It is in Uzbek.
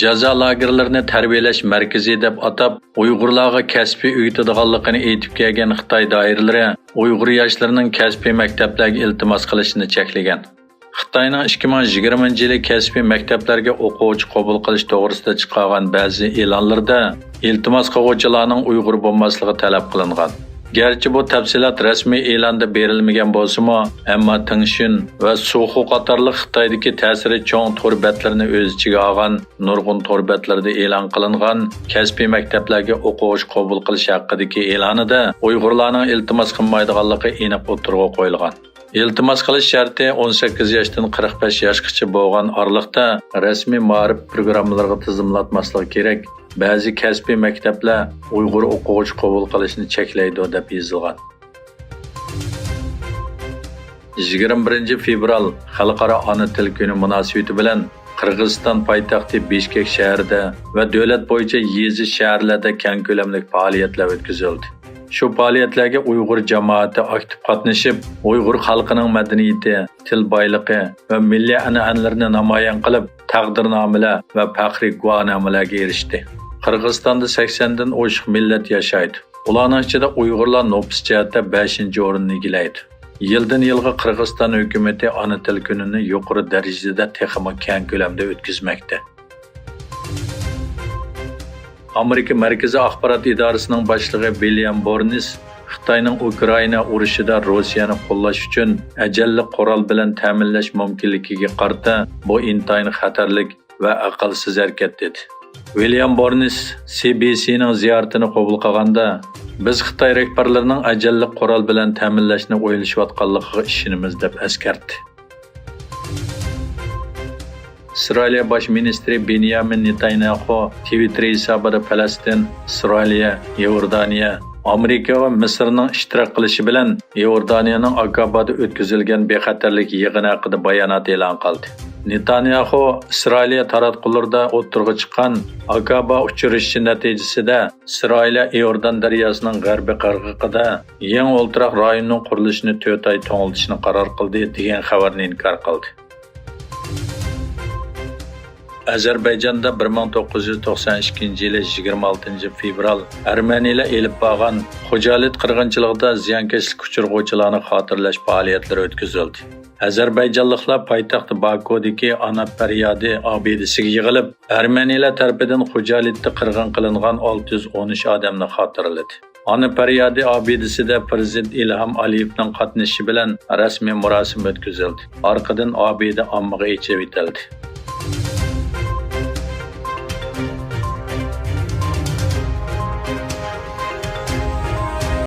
jazo lagerlarini tarbiyalash markazi deb atab Uyg'urlarga kasbiy o'rgatadiganligini aytib kelgan Xitoy doiralari Uyg'ur yoshlarining kasbiy maktablarga iltimos qilishini cheklagan. Xitoyning 2020-yili kasbiy maktablarga o'quvchi qabul qilish to'g'risida chiqqan ba'zi e'lonlarda iltimos qiluvchilarning Uyg'ur bo'lmasligi talab qilingan. Gerçi bu tafsilot rasmiy e'londa berilmagan bo'lsa-mu, ammo Tingshin va Sohu qatorli Xitoydagi ta'siri cho'ng to'rbatlarni o'z ichiga olgan nurg'un to'rbatlarda e'lon qilingan kasbiy maktablarga o'quvchi qabul qilish haqidagi e'lonida Uyg'urlarning iltimos qilmaydiganligi aniq o'tirg'a qo'yilgan. İltimos qilish sharti 18 yoshdan 45 yoshgacha bo'lgan oraliqda rasmiy ma'rif programmalariga tizimlatmaslik kerak. Ba'zi kasbiy maktablar Uyg'ur o'quvchi qabul qilishni cheklaydi deb yozilgan. 21 fevral Xalqaro ona til kuni munosabati bilan Qirg'iziston poytaxti Bishkek shahrida va davlat bo'yicha yezi shaharlarda keng ko'lamli faoliyatlar o'tkazildi. Shu faoliyatlarga Uyg'ur jamoati aktiv qatnashib, Uyg'ur xalqining madaniyati, til boyligi va milliy an'analarini namoyon qilib, taqdirnomalar va faxriy guvohnomalarga erishdi. Qirg'izistonda 80 dan oshiq millat yashaydi. Ularning ichida Uyg'urlar nopis jihatda 5-o'rinni egallaydi. Yildan yilga Qirg'iziston hukumatı ona til kunini yuqori darajada texmo keng ko'lamda o'tkazmoqda. Amerika Markaziy axborot idorasining boshlig'i William Burns Xitoyning Ukraina urushida Rossiyani qo'llash uchun ajalli qurol bilan ta'minlash mumkinligiga qarata bu intayin xatarlik va aqlsiz harakat dedi. William Burns CBC'ning ziyoratini qabul qilganda biz Xitoy rahbarlarining ajalli qurol bilan ta'minlashni o'ylashayotganligiga ishonamiz deb eskartdi. İsrail Baş Ministri Benjamin Netanyahu Twitter hesabida Falastin, İsrail, Yordaniya, Amerika va Misrning ishtirok qilishi bilan Yordaniyaning Akabada o'tkazilgan bexatarlik yig'ini haqida bayonot e'lon qildi. Netanyahu İsrail taratqularida o'tirg'i chiqqan Akaba uchrashishi natijasida İsrail Yordan daryosining g'arbiy qirg'og'ida yangi o'ltiraq rayonning qurilishini 4 oy to'ng'iltishni qaror qildi degan xabarni inkor qildi. Azerbayjonda 1992 yili 26 fevral Armeniyalar elib borgan xo'jalik qirg'inchiligida ziyonkashlik uchirg'uvchilarni xotirlash faoliyatlari o'tkazildi. Azerbayjonliklar poytaxt Bakudagi Ana Faryadi obidasiga yig'ilib, Armeniyalar tarafidan xo'jalikda qirg'in qilingan 613 odamni xotirladi. Ana Faryadi obidasida Prezident İlham Aliyevning qatnashishi bilan rasmiy marosim o'tkazildi. Orqadan obida ommaga yechib etildi.